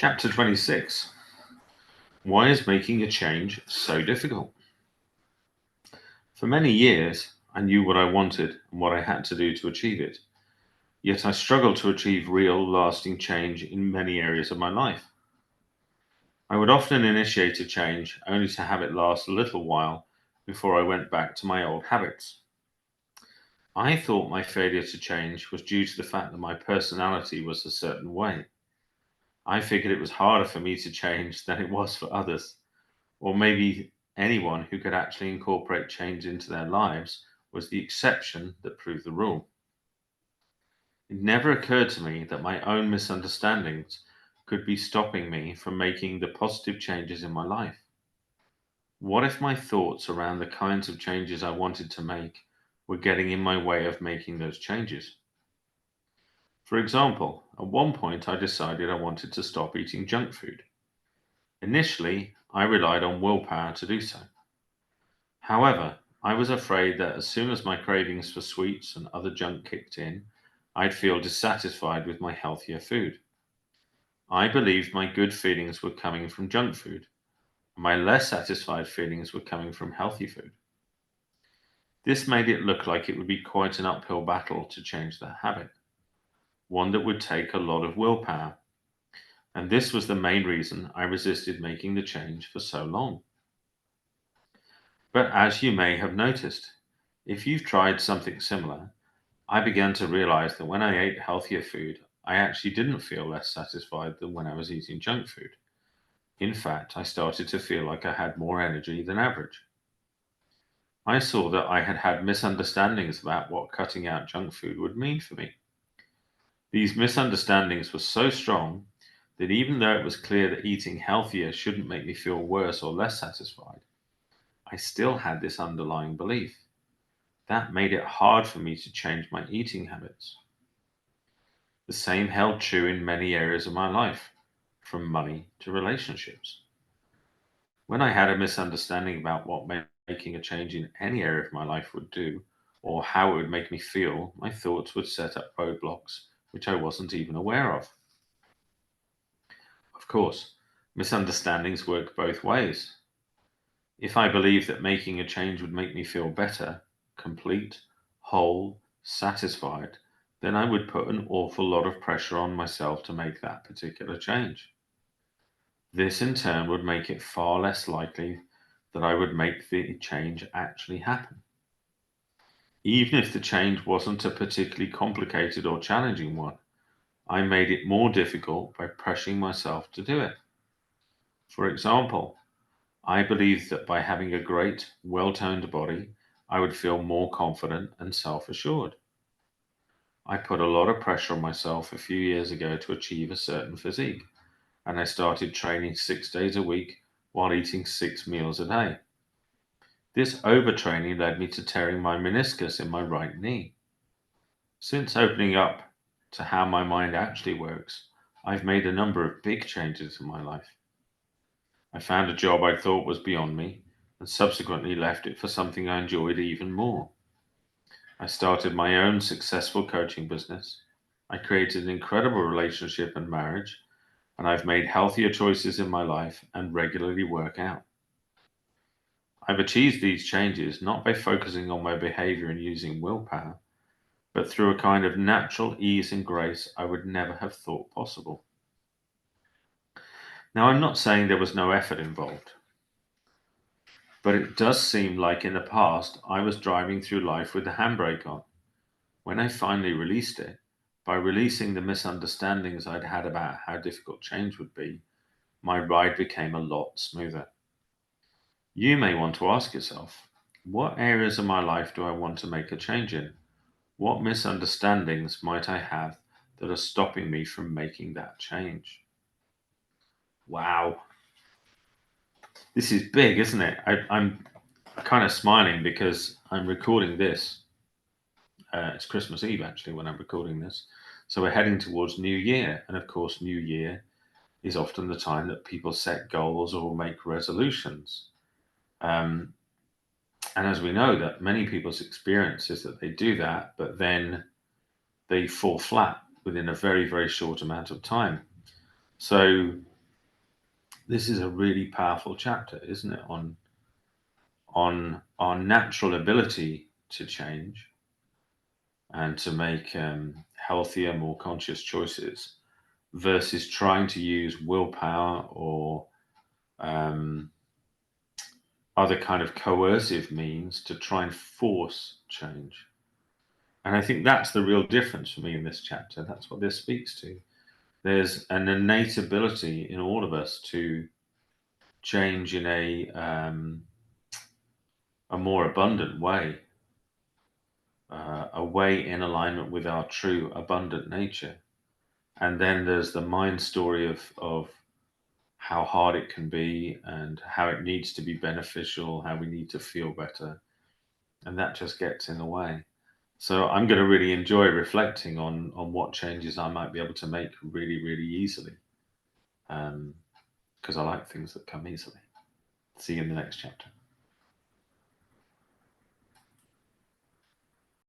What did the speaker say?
Chapter 26. Why is making a change so difficult? For many years, I knew what I wanted and what I had to do to achieve it. Yet I struggled to achieve real, lasting change in many areas of my life. I would often initiate a change only to have it last a little while before I went back to my old habits. I thought my failure to change was due to the fact that my personality was a certain way. I figured it was harder for me to change than it was for others. Or maybe anyone who could actually incorporate change into their lives was the exception that proved the rule. It never occurred to me that my own misunderstandings could be stopping me from making the positive changes in my life. What if my thoughts around the kinds of changes I wanted to make were getting in my way of making those changes? For example, at one point I decided I wanted to stop eating junk food. Initially, I relied on willpower to do so. However, I was afraid that as soon as my cravings for sweets and other junk kicked in, I'd feel dissatisfied with my healthier food. I believed my good feelings were coming from junk food, and my less satisfied feelings were coming from healthy food. This made it look like it would be quite an uphill battle to change that habit, one that would take a lot of willpower, and this was the main reason I resisted making the change for so long. But as you may have noticed, if you've tried something similar, I began to realize that when I ate healthier food, I actually didn't feel less satisfied than when I was eating junk food. In fact, I started to feel like I had more energy than average. I saw that I had had misunderstandings about what cutting out junk food would mean for me. These misunderstandings were so strong that even though it was clear that eating healthier shouldn't make me feel worse or less satisfied, I still had this underlying belief. That made it hard for me to change my eating habits. The same held true in many areas of my life, from money to relationships. When I had a misunderstanding about what making a change in any area of my life would do, or how it would make me feel, my thoughts would set up roadblocks which I wasn't even aware of. Of course, misunderstandings work both ways. If I believed that making a change would make me feel better, complete, whole, satisfied, then I would put an awful lot of pressure on myself to make that particular change. This in turn would make it far less likely that I would make the change actually happen. Even if the change wasn't a particularly complicated or challenging one, I made it more difficult by pressuring myself to do it. For example, I believed that by having a great, well toned body, I would feel more confident and self assured. I put a lot of pressure on myself a few years ago to achieve a certain physique, and I started training 6 days a week while eating 6 meals a day. This overtraining led me to tearing my meniscus in my right knee. Since opening up to how my mind actually works, I've made a number of big changes in my life. I found a job I thought was beyond me and subsequently left it for something I enjoyed even more. I started my own successful coaching business. I created an incredible relationship and marriage, and I've made healthier choices in my life and regularly work out. I've achieved these changes not by focusing on my behavior and using willpower, but through a kind of natural ease and grace I would never have thought possible. Now, I'm not saying there was no effort involved, but it does seem like in the past I was driving through life with the handbrake on. When I finally released it, by releasing the misunderstandings I'd had about how difficult change would be, my ride became a lot smoother. You may want to ask yourself, what areas of my life do I want to make a change in? What misunderstandings might I have that are stopping me from making that change? Wow, this is big, isn't it? I'm kind of smiling because I'm recording this. It's Christmas Eve actually when I'm recording this. So we're heading towards New Year. And of course, New Year is often the time that people set goals or make resolutions. Um, and as we know, that many people's experience is that they do that, but then they fall flat within a very, very short amount of time. So this is a really powerful chapter, isn't it? On our natural ability to change and to make healthier, more conscious choices versus trying to use willpower or um, other kind of coercive means to try and force change. And I think that's the real difference for me in this chapter. That's what this speaks to. There's an innate ability in all of us to change in a more abundant way, a way in alignment with our true abundant nature. And then there's the mind story of how hard it can be and how it needs to be beneficial, how we need to feel better. And that just gets in the way. So I'm going to really enjoy reflecting on what changes I might be able to make really, really easily. Because I like things that come easily. See you in the next chapter.